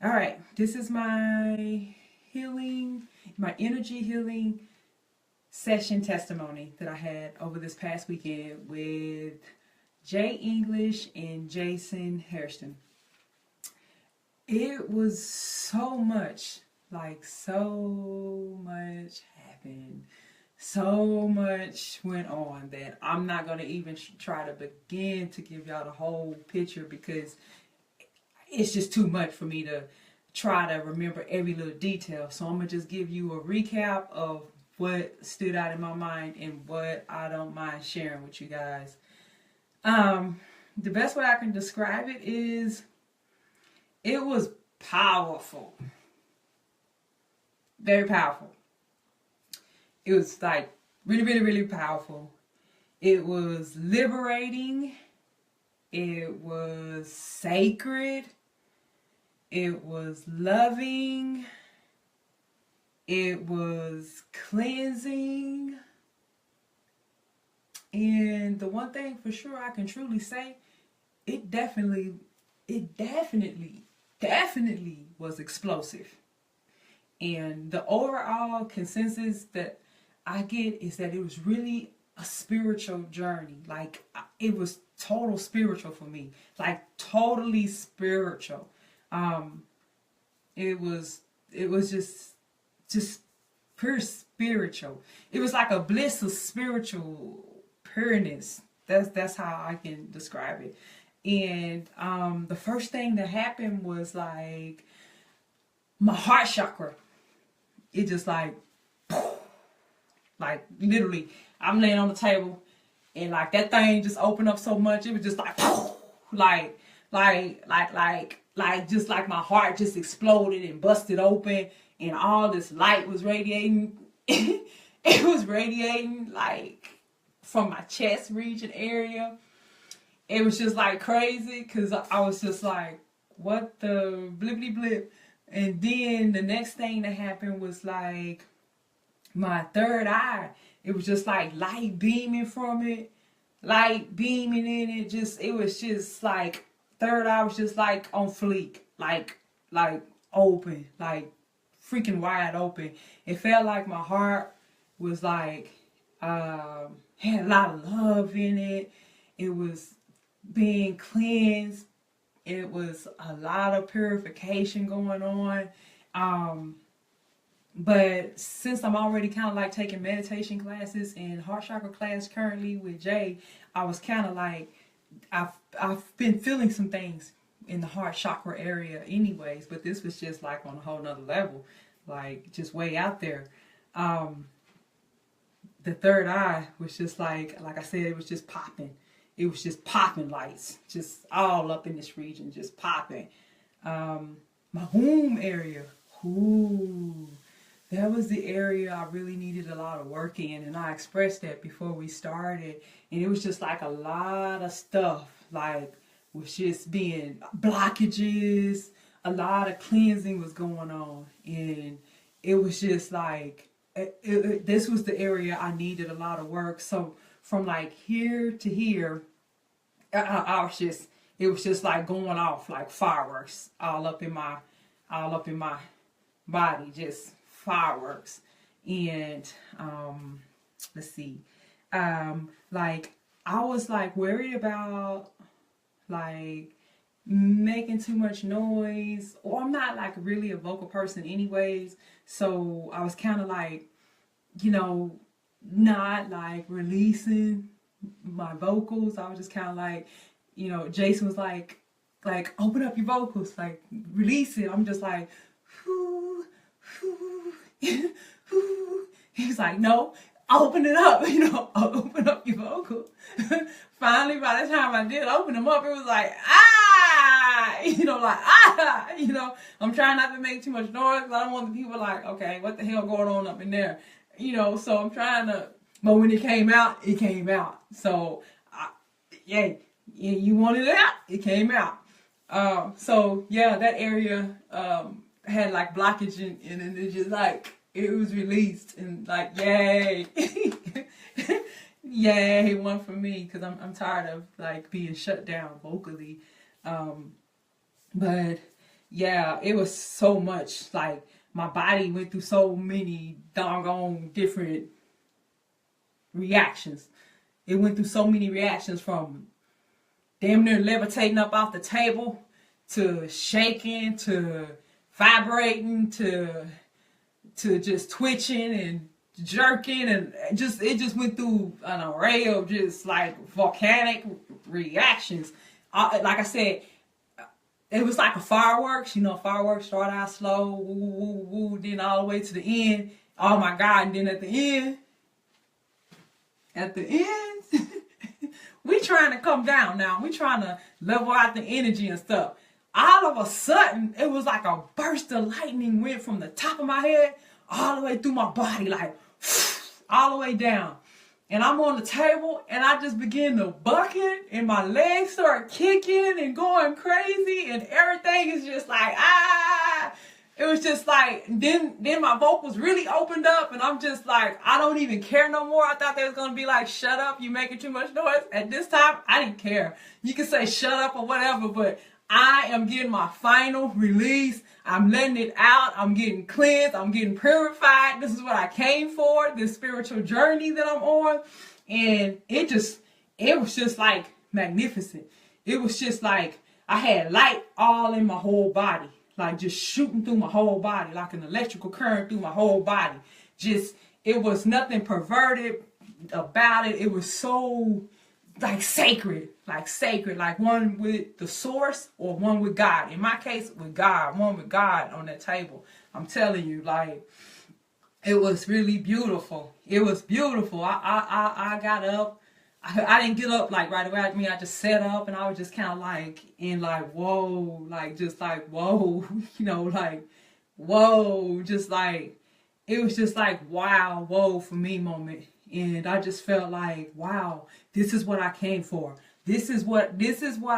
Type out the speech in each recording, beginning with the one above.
All right, this is my healing, my energy healing session testimony that I had over this past weekend with Jay English and Jason Hairston. It was so much, like so much happened. So much went on that I'm not going to even try to begin to give y'all the whole picture because it's just too much for me to try to remember every little detail. So I'm going to just give you a recap of what stood out in my mind and what I don't mind sharing with you guys. The best way I can describe it is it was powerful. Very powerful. It was like really, really, really powerful. It was liberating. It was sacred. It was loving. It was cleansing. And the one thing for sure I can truly say, it definitely was explosive. And the overall consensus that I get is that it was really a spiritual journey. Like it was total spiritual for me. Like totally spiritual. It was just pure spiritual. It was like a bliss of spiritual pureness. That's how I can describe it. And the first thing that happened was like my heart chakra. It just like literally, I'm laying on the table, and like that thing just opened up so much. It was just like, just like my heart just exploded and busted open, and all this light was radiating. It was radiating like from my chest region area. It was just like crazy because I was just like, what the blippity blip. And then the next thing that happened was like my third eye. It was just like light beaming from it, light beaming in it. It was just like third eye was just like on fleek, like open, like freaking wide open. It felt like my heart was like had a lot of love in it. It was being cleansed. It was a lot of purification going on. But since I'm already kind of like taking meditation classes and heart chakra class currently with Jay, I was kind of like, I've been feeling some things in the heart chakra area anyways, but this was just like on a whole nother level, like just way out there. The third eye was just like I said, it was just popping. It was just popping lights, just all up in this region, just popping. My womb area, ooh, that was the area I really needed a lot of work in, and I expressed that before we started. And it was just like a lot of stuff, like was just being blockages, a lot of cleansing was going on, and it was just like this was the area I needed a lot of work. So from like here to here, I was just, it was just like going off like fireworks all up in my body, just fireworks. And let's see, like I was like worried about like making too much noise, or I'm not like really a vocal person anyways, so I was kind of like, not like releasing my vocals. I was just kind of like, Jason was like open up your vocals, like release it. I'm just like, whoo, whoo, whoo. He's like, no, open it up, open up your vocals. Finally, by the time I did open them up, it was like, I'm trying not to make too much noise because I don't want the people like, okay, what the hell going on up in there? So I'm trying to, but when it came out, it came out. So, you wanted it out, it came out. So yeah, that area had like blockage in it, it just like, it was released, and like, yay. Yay, one for me, because I'm tired of like being shut down vocally. But yeah, it was so much. Like, my body went through so many doggone different reactions. It went through so many reactions, from damn near levitating up off the table to shaking to vibrating to just twitching and jerking, and it just went through an array of just like volcanic reactions. Like I said, it was like a fireworks. Fireworks start out slow, woo, woo, woo, then all the way to the end. Oh my God! And then at the end, we trying to come down now. We trying to level out the energy and stuff. All of a sudden, it was like a burst of lightning went from the top of my head all the way through my body, like all the way down. And I'm on the table, and I just begin to bucket, and my legs start kicking and going crazy, and everything is just like, ah. It was just like, then my vocals really opened up, and I'm just like, I don't even care no more. I thought they was going to be like, shut up, you making too much noise. At this time, I didn't care. You can say shut up or whatever, but I am getting my final release. I'm letting it out. I'm getting cleansed. I'm getting purified. This is what I came for, this spiritual journey that I'm on. And it was just like magnificent. It was just like I had light all in my whole body, like just shooting through my whole body, like an electrical current through my whole body. It was nothing perverted about it. It was so like sacred, like one with the source or one with God. In my case, with God, one with God on that table. I'm telling you, like, it was really beautiful. It was beautiful. I got up. I didn't get up like right away. I just sat up, and I was just kind of like in like, whoa, like just like, whoa, like, whoa, just like, it was just like, wow, whoa for me moment. And I just felt like, wow, this is what I came for. This is what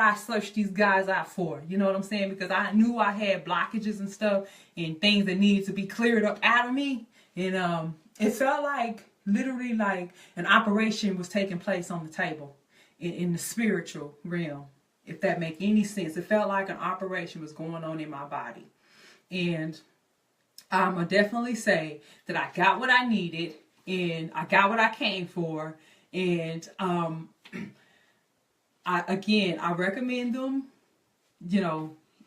I searched these guys out for. You know what I'm saying? Because I knew I had blockages and stuff and things that needed to be cleared up out of me. And it felt like literally like an operation was taking place on the table in the spiritual realm, if that make any sense. It felt like an operation was going on in my body. And I'm going to definitely say that I got what I needed, and I got what I came for. And I recommend them.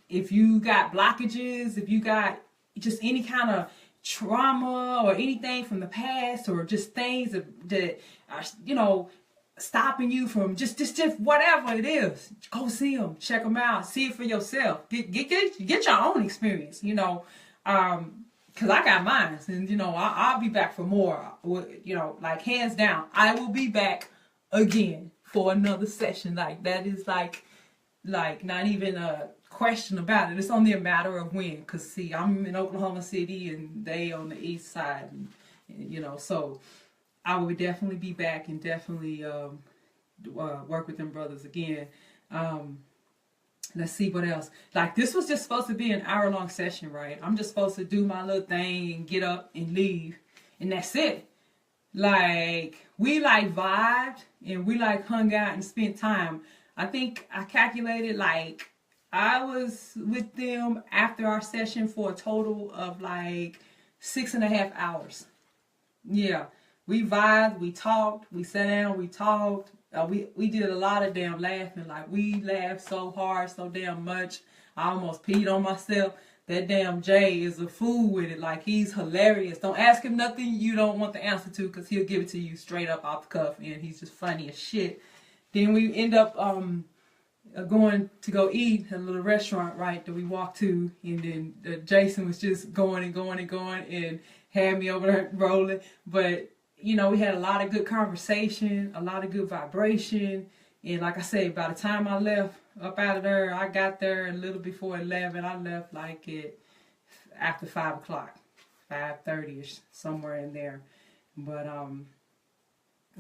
If you got blockages, if you got just any kind of trauma or anything from the past, or just things that are, stopping you from just whatever it is, go see them, check them out, see it for yourself. Get your own experience, because I got mine, and I'll be back for more. Like hands down, I will be back again for another session. Like that is like not even a question about it. It's only a matter of when. Because see, I'm in Oklahoma City and they on the east side, and so I will definitely be back and definitely work with them brothers again. Let's see what else. Like, this was just supposed to be an hour-long session, right? I'm just supposed to do my little thing and get up and leave, and that's it. Like, we like vibed and we like hung out and spent time. I think I calculated like I was with them after our session for a total of like 6.5 hours. Yeah, we vibed, we talked, we sat down, we talked. We did a lot of damn laughing. Like, we laughed so hard, so damn much. I almost peed on myself. That damn Jay is a fool with it. Like, he's hilarious. Don't ask him nothing you don't want the answer to, because he'll give it to you straight up off the cuff, and he's just funny as shit. Then we end up going to go eat at a little restaurant, right, that we walked to, and then Jason was just going and going and going and had me over there rolling. But we had a lot of good conversation, a lot of good vibration. And like I said, by the time I left up out of there, I got there a little before 11. I left like after 5 o'clock, 5:30ish, somewhere in there. But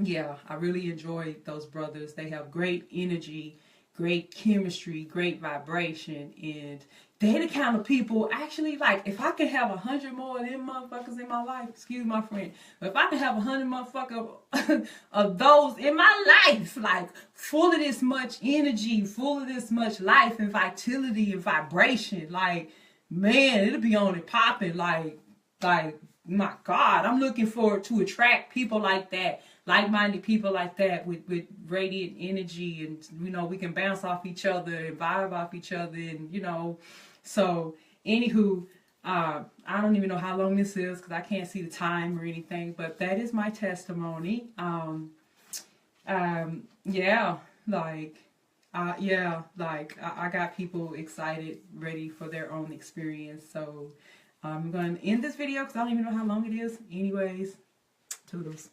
yeah, I really enjoyed those brothers. They have great energy, great chemistry, great vibration, and they the kind of people, actually, like, if I could have 100 more of them motherfuckers in my life, excuse my friend, but if I could have 100 motherfuckers of those in my life, like, full of this much energy, full of this much life and vitality and vibration, like, man, it'll be on and popping, like, my God, I'm looking forward to attract people like that, like-minded people like that with radiant energy, and, you know, we can bounce off each other and vibe off each other, and, you know, so, anywho, I don't even know how long this is because I can't see the time or anything, but that is my testimony. Yeah, like, I got people excited, ready for their own experience. So, I'm going to end this video because I don't even know how long it is. Anyways, toodles.